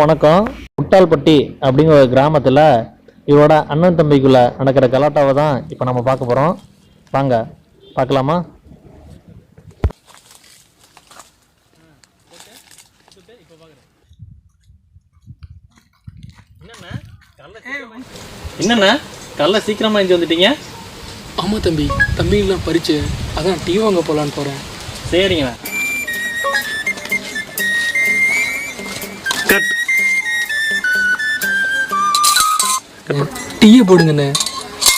வணக்கம். முட்டால்பட்டி அப்படிங்கிற ஒரு கிராமத்தில் இவரோட அண்ணன் தம்பிக்குள்ள நடக்கிற கலாட்டாவை தான் இப்போ நம்ம பார்க்க போகிறோம். வாங்க பார்க்கலாமா? என்னண்ணா காலைல சீக்கிரமா இங்கே வந்துட்டீங்க? ஆமாம் தம்பி, தம்பிங்களாம் பறிச்சு அதான் டீ வாங்க போகலான்னு போகிறேன். சரிங்கண்ணா. டீயை போடுங்கண்ணே.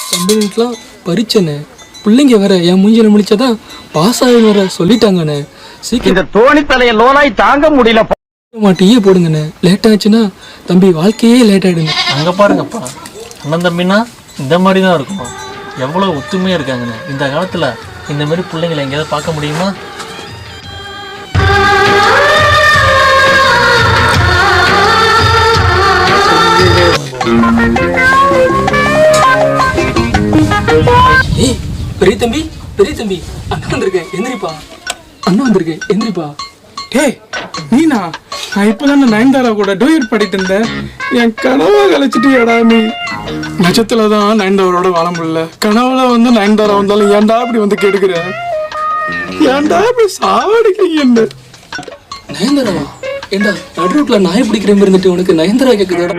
தம்பிங்களுக்குலாம் பறிச்சண்ணே. பிள்ளைங்க வேற என் மூஞ்சில முடிச்சாதான் பாஸ் ஆகணும் வேற சொல்லிட்டாங்கண்ணே. சீக்கிரம் இந்த தோணி தலைய லோனாய் தாங்க முடியல. டீயை போடுங்கண்ணே. லேட் ஆச்சுன்னா தம்பி வாழ்க்கையே லேட் ஆயிடுங்க. அங்கே பாருங்கப்பா, அண்ணன் தம்பின்னா இந்த மாதிரி தான் இருக்கும். எவ்வளோ ஒத்துமையாக இருக்காங்கண்ணே. இந்த காலத்தில் இந்த மாதிரி பிள்ளைங்களை எங்கேயாவது பார்க்க முடியுமா? ஏய் பெரிய தம்பி, பெரிய தம்பி, அண்ணா வந்திருக்கேன் எந்திரிப்பா. அண்ணா வந்திருக்கேன் எந்திரிப்பா. டேய் நீனா, நான் இப்பதான் நயன்தாரா கூட டூயட் பாடிட்டு இருந்தேன். என் கனவா கழிச்சிட்டியாடா நீ. நிஜத்துல தான் நயன்தாரோட வாழ முடியல. கனவுல வந்து நயன்தாரா வந்தாலும் ஏன்டா இப்படி வந்து கெடுக்கிற? ஏன்டா இப்படி சாவடிக்கிறீங்க என்ன? நயன்தாராவா? ஏண்டா நடு ரோட்ல நாய் பிடிக்கிற மாதிரி இருந்துட்டு உனக்கு நயன்தாரா கேக்குதாடா?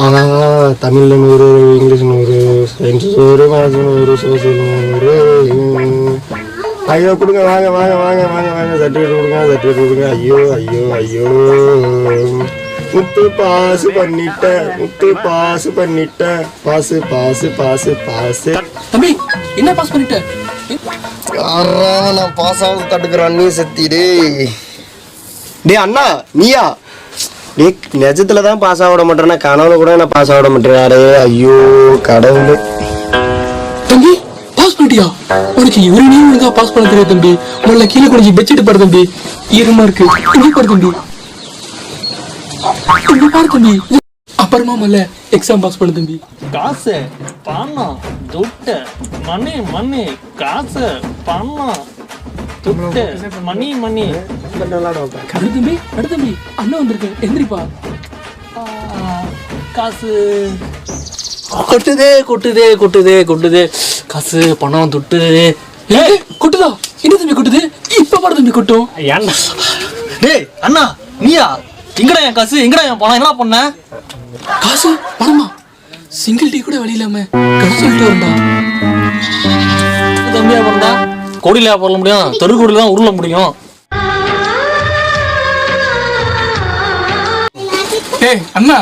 ஆனால் தமிழில் 100, இங்கிலீஷ் 100, சயின்ஸ் 100, மேத்ஸ் 100, சோசியல் 100. ஐயோ கொடுங்க, வாங்க வாங்க வாங்க வாங்க வாங்க, சர்டிஃபிகேட் கொடுங்க, சர்டிஃபிகேட் கொடுங்க. ஐயோ ஐயோ ஐயோ, முத்து பாசு பண்ணிட்டேன், முத்து பாசு பண்ணிட்டேன், பாசு பாசு பாசு பாசு. தம்பி என்ன பாஸ் பண்ணிட்ட? நான் பாஸ் ஆகுது தடுக்கிறான் நீ சத்திடே. டே அண்ணா நீயா? டே நிஜத்துல தான் பாஸ் ஆக விட மாட்டேன்னா கனவுல கூட நான் பாஸ் ஆக விட மாட்டேன். ஐயோ கடவுளே. தம்பி பாஸ் பண்ணிட்டியா? உனக்கு ஒரு நீ ஒழுங்கா பாஸ் பண்ண தெரியாது தம்பி. முதல்ல கீழே குடிச்சு பெட்ஷீட் பாரு தம்பி, ஈரமா இருக்கு. இங்கே பாரு தம்பி, இங்க பாரு தம்பி. அப்புறமா முதல்ல எக்ஸாம் பாஸ் பண்ணு தம்பி. காசு பணம் துட்டு மணி மணி, காசு பணம் துட்டு மணி மணி. அடுத்து தம்பி, அடுத்து தம்பி, அண்ணா வந்திருக்கேன் எந்திரிப்பா. காசு கொட்டுதே கொட்டுதே கொட்டுதே கொட்டுதே, காசு பணம் துட்டு. கொட்டுதா? என்ன தம்பி கொட்டுது? இப்ப பாரு தம்பி கொட்டும். ஏன்டா? டேய் அண்ணா நீயா? எங்கடா என் காசு, எங்கடா என் பணம், என்ன பண்ண? காசு பணமா? சிங்கிள் டீ கூட வழி இல்லாம கடை சொல்லிட்டு வரண்டா. தம்பியா பண்ணா கோடியில போட முடியும், தெருக்கோடியில தான் உருள முடியும். டேய் அண்ணா,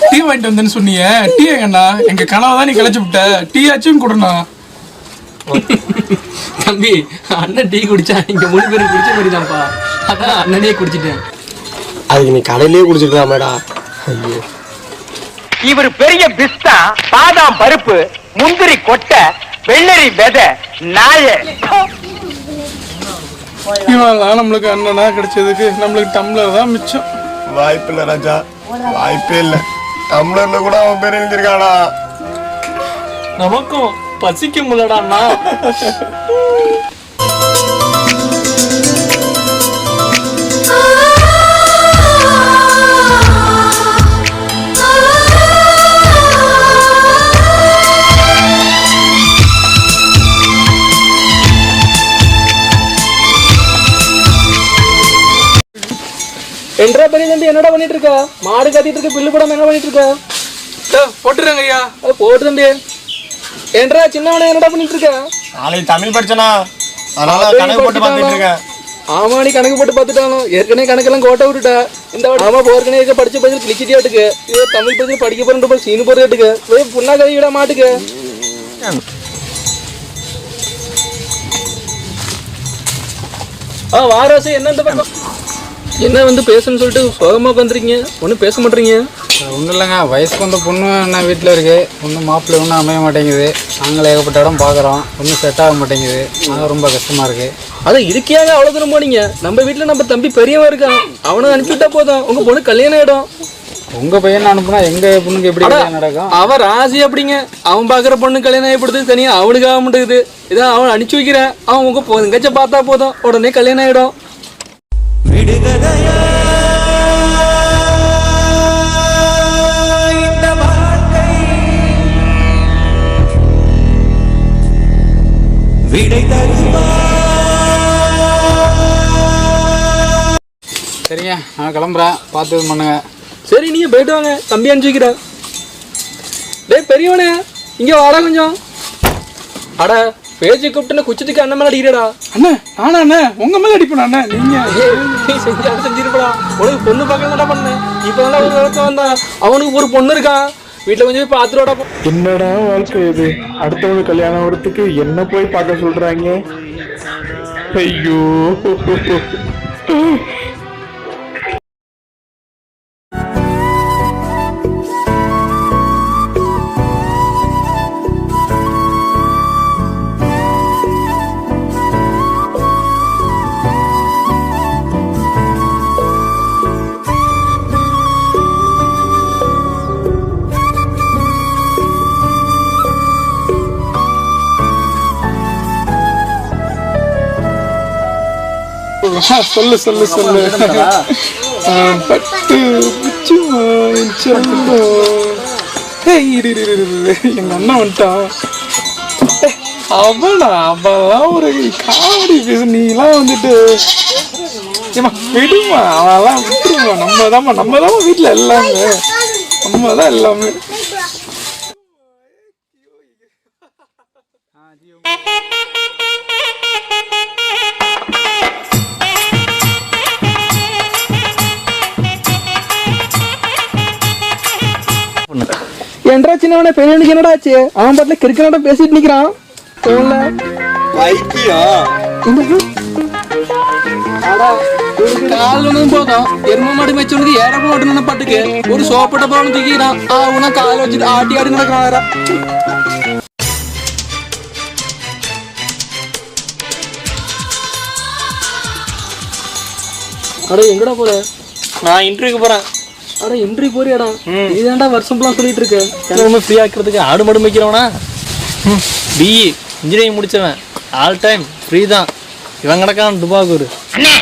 டீ வாங்கிட்டு வந்தேன்னு சொன்னீங்க. டீ எங்கண்ணா? எங்க கனவை தான் நீ கிளச்சி விட்ட. டீ ஆச்சும் கொடுண்ணா. தம்பி அண்ணன் டீ குடிச்சா இங்க 3 பேரும் குடிச்ச மாதிரி தான்ப்பா. அதான் அண்ணனே குடிச்சிட்டேன். அதுக்கு நீ கடையிலேயே குடிச்சிருக்கலாமேடா. ஐயோ இவர் பெரிய பிஸ்தா, பாதாம் பருப்பு, முந்திரி கொட்டை, வெள்ளரி விதை, நாய. இவெல்லாம் நம்மளுக்கு அண்ணனா கிடைச்சதுக்கு நம்மளுக்கு டம்ளர் தான் மிச்சம். வாய்ப்பு இல்லை ராஜா, வாய்ப்பே இல்லை. டம்ளர்ல கூட அவன் பேர் எழுதிருக்கானா. நமக்கும் பசிக்க முடியலடாண்ணா. என்றா பெரிய தம்பி என்னடா பண்ணிட்டு இருக்க? மாடு கத்திட்டு இருக்க, பில்லு போடாம என்ன பண்ணிட்டு இருக்க? போட்டுறாங்க ஐயா. போட்டு தம்பி. என்றா சின்னவன என்னடா பண்ணிட்டு இருக்க? நாளைக்கு தமிழ் படிச்சனா, அதனால கணக்கு போட்டு பார்த்துட்டு இருக்கேன். ஆமா, நீ கணக்கு போட்டு பார்த்துட்டானோ? ஏற்கனவே கணக்கெல்லாம் கோட்டை விட்டுட்ட. இந்த ஆமா போர்க்கனே படிச்ச பதில் கிளிச்சிட்டியாட்டுக்கு. இதே தமிழ் பதில் படிக்க போறேன் சீனு போறதுக்கு புண்ணா கதை விட மாட்டுக்கு. வாராசு என்ன இந்த பக்கம் என்ன வந்து பேசணும்னு சொல்லிட்டு சோகமா உட்காந்துருக்கீங்க, ஒன்றும் பேச மாட்டீங்க? ஒன்றும் இல்லைங்க, வயசுக்கு வந்த பொண்ணு என்ன வீட்டில் இருக்குது, ஒன்றும் மாப்பிள்ளை ஒன்றும் அமைய மாட்டேங்குது. நாங்களும் ஏகப்பட்ட இடம் பார்க்குறோம், ஒன்றும் செட் ஆக மாட்டேங்குது. அது ரொம்ப கஷ்டமாக இருக்குது. அதை இருக்கியாங்க அவ்வளோ தூரம் போனீங்க? நம்ம வீட்டில் நம்ம தம்பி பெரியவன் இருக்கான், அவனை அனுப்பிவிட்டா போதும், உங்கள் பொண்ணு கல்யாணம் ஆகிடும். உங்கள் பையனை அனுப்புனா எங்கள் பொண்ணுக்கு எப்படி நடக்கும்? அவன் ராசி அப்படிங்க, அவன் பார்க்குற பொண்ணு கல்யாணம் ஆகிப்படுது, தனியாக அவனுக்கு ஆக மாட்டேங்குது. இதான் அவன் அனுப்பிச்சி வைக்கிறேன், அவன் உங்கள் எங்கேயாச்சும் பார்த்தா போதும், உடனே கல்யாணம் ஆகிடும். சரிங்க, நான் கிளம்புறேன், பார்த்து இது பண்ணுங்க. சரி, நீங்க போயிட்டு வாங்க, தம்பி அனுப்பிச்சு வைக்கிறேன். டேய் பெரியவனே, இங்கே வாடா கொஞ்சம். அடா பேச்சு கூப்பிட்டு குச்சத்துக்கு அண்ணன் மேலே அடிக்கிறடா. அண்ணா நானா அண்ணா உங்க மேல அடிப்பேன் அண்ணா. நீங்க நீ செஞ்சிருப்படா, உனக்கு பொண்ணு பார்க்க தானே பண்ணேன். இப்போ தான் ஒரு விளக்கம் வந்தான், அவனுக்கு ஒரு பொண்ணு இருக்கான், வீட்டில் கொஞ்சம் போய் பார்த்துடா. என்னடா வாழ்க்கை இது? அடுத்தவங்க கல்யாணம் வரத்துக்கு என்ன போய் பார்க்க சொல்றாங்க? ஐயோ, சொல்லு சொல்லு சொல்லு. பட்டு எங்க அண்ணா வந்துட்டான். அவெல்லாம் ஒரு காமெடி பேச, நீலாம் வந்துட்டு விடுமா, அவெல்லாம் விட்டுருமா. நம்ம தான் வீட்டுல எல்லாமே, நம்ம தான் எல்லாமே. என்றா சின்னவனே பெரியவனுக்கு என்னடா ஆச்சு? அவன் பாட்டுல கிரிக்கெட்டா பேசிட்டு நிக்கிறான். காலும் போதும், எரும மாடு மேய்ச்சவனுக்கு ஏறப்ப மாட்டேன்னு பாட்டுக்கு ஒரு சோப்பட்ட போன தூக்கிறான். அவனா காலை வச்சுட்டு ஆட்டி ஆடி நடக்கிறான் வேற. அட எங்கடா போற? நான் இன்டர்வியூக்கு போறேன். அட இன்டர்வியூ போறியாடா? இதுதான்டா வருஷம் ஃபுல்லா சொல்லிட்டு இருக்க. ரொம்ப ஃப்ரீ ஆக்கிறதுக்கு ஆடு மாடு மேய்க்கிறவனா? பிஇ இன்ஜினியரிங் முடிச்சவன், ஆல் டைம் ஃப்ரீ தான். இவன் கிடக்கான் துபாகூர். அண்ணே,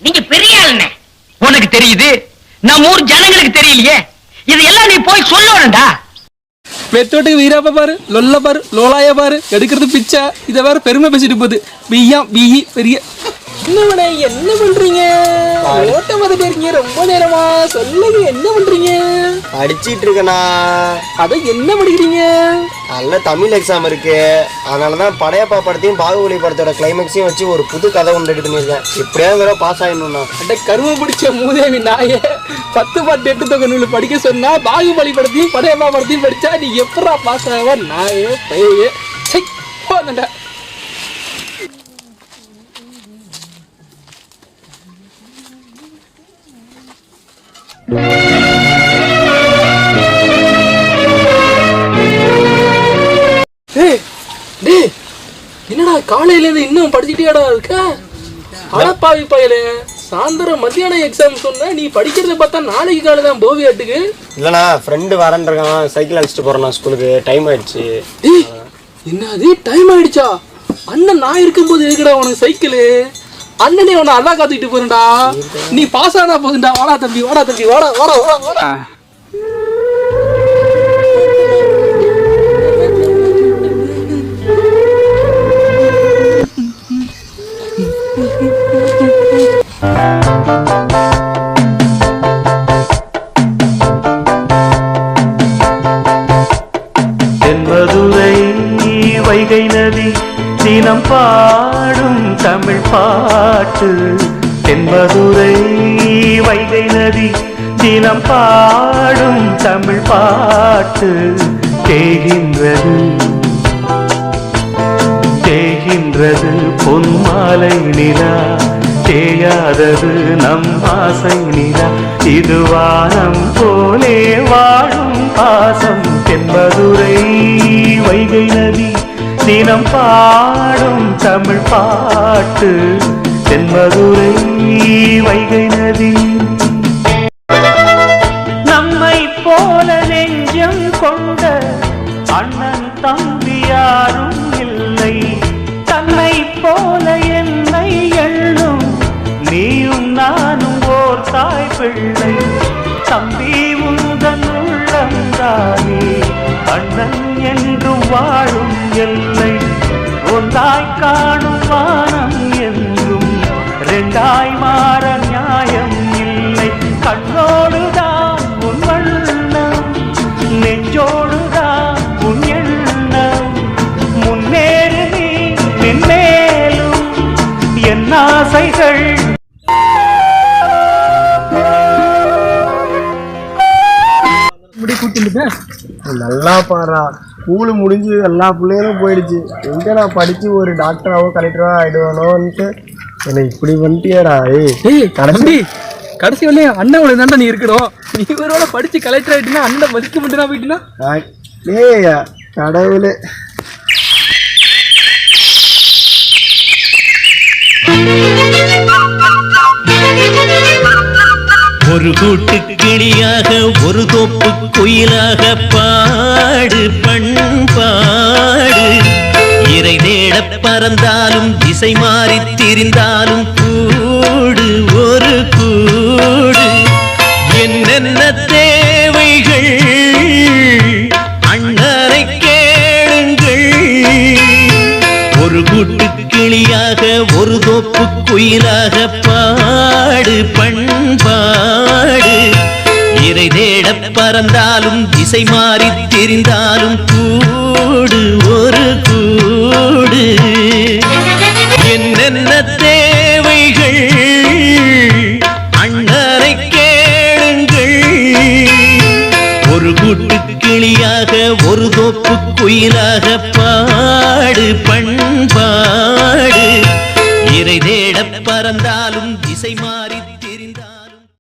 நீங்க பெரிய ஆளுண்ணே. உனக்கு தெரியுது, நம்ம ஊர் ஜனங்களுக்கு தெரியலையே. இதெல்லாம் நீ போய் சொல்லணும்டா. பெத்தோட்டுக்கு வீராப்ப பாரு, லொல்ல பாரு, லோலாய பாரு, எடுக்கிறது பிச்சை. இதை வேற பெருமை பேசிட்டு போகுது. பிஇ பெரிய என்னவனே என்ன பண்றீங்க? ஓட்ட மாதிரி இருக்கீங்க ரொம்ப நேரமா. சொல்லுங்க என்ன பண்றீங்க? படிச்சிட்டு இருக்கேண்ணா. அத என்ன படிக்கிறீங்க? நல்ல தமிழ் எக்ஸாம் இருக்கு, அதனாலதான் படையப்பா படத்தையும் பாகுபலி படத்தோட கிளைமேக்ஸையும் வச்சு ஒரு புது கதை ஒன்று ரெடி பண்ணியிருக்கேன். எப்படியாவது பாஸ் ஆயிடணும்ண்ணா. அட கரும பிடிச்ச மூதேவி நாயே, 10 பாட்டு 8 தொகை நூல் படிக்க சொன்னா பாகுபலி படத்தையும் படையப்பா படத்தையும் படிச்சா நீ எப்படா பாஸ் ஆவ? நாயே பையே போதண்டா. என்னடா காலையில இருந்து இன்னும் படிச்சுட்டேடா இருக்க? அடப்பாவி பயலே, சாயந்தரம் மத்தியானம் எக்ஸாம் சொன்ன நீ படிக்கிறத பார்த்தா நாளைக்கு காலை தான் போவியாட்டுக்கு. இல்லைண்ணா, ஃப்ரெண்டு வரேன்றான், சைக்கிள் அடிச்சுட்டு போறேன் ஸ்கூலுக்கு, டைம் ஆயிடுச்சு. என்னது டைம் ஆயிடுச்சா? அண்ணன் நான் இருக்கும்போது இருக்குடா உனக்கு சைக்கிளு. அண்ணனே உன்னை அதான் காத்துக்கிட்டு போறேன்டா. நீ பாஸ் ஆனா போதுண்டா. வாடா தம்பி, வாடா தம்பி, வாடா வாடா வாடா வாடா. தினம் பாடும் தமிழ் பாட்டு தென்மதுரை வைகை நதி தினம் பாடும் தமிழ் பாட்டு தேகின்றது தேகின்றது பொன்மாலை நிலா தேயாதது நம் ஆசை நிலா இது வானம் போலே வாழும் பாசம் தென்மதுரை வைகை நதி தினம் பாடும் தமிழ் பாட்டு தென்மதுரை வைகை நதி நம்மை போல நெஞ்சம் கொண்ட அண்ணன் தம்பி யாரும் இல்லை தன்னை போல என்னை எண்ணும் நீயும் நானும் ஓர் தாய் பிள்ளை தம்பி உந்தன் உள்ளந்தானே அண்ணன் என்றும் வாழும் எல்லை ஒன்றாய் காணும் வானம் என்றும் ரெண்டாய் மாற நியாயம் இல்லை கண்ணோடுதான் உன் வண்ணம் நெஞ்சோடுதான் உன் எண்ணம் முன்னேறு நீ மென்மேலும் என் ஆசைகள் நல்லா பாடுறா ஸ்கூலு முடிஞ்சு எல்லா பிள்ளைகளும் போயிடுச்சு எங்கே நான் படித்து ஒரு டாக்டராவோ கலெக்டராவோ ஆகிடுவானோன்ட்டு என்னை இப்படி பண்ணிட்டியாடா ஏய் கடம்பி கடைசி வரலையும் அண்ணன் தாண்டா நீ இருக்கணும் நீ ஒருவேளை படிச்சு கலெக்டர் ஆயிட்டுனா அண்ணன் மதிக்க மட்டும் போயிட்டுனா ஏய் கடவுளே ஒரு கூட்டு கிளியாக ஒரு தோப்பு குயிலாக பாடு பண்பாடு இறை தேட பறந்தாலும் திசை மாறி திரிந்தாலும் கூடு ஒரு கூடு என்னென்ன தேவைகள் அண்ணரை கேளுங்கள் ஒரு கூட்டு கிளியாக ஒரு தோப்பு குயிலாக பாடு பண்பாடு இறை தேட பறந்தாலும் திசை மாறி திரிந்தாலும் கூடு ஒரு கூடு என்னென்ன தேவைகள் அண்ணரை கேளுங்கள் ஒரு கூட்டு கிளியாக ஒரு தோப்பு குயிலாக பாடு பண்பாடு இறை தேட பறந்தாலும் திசை மாறி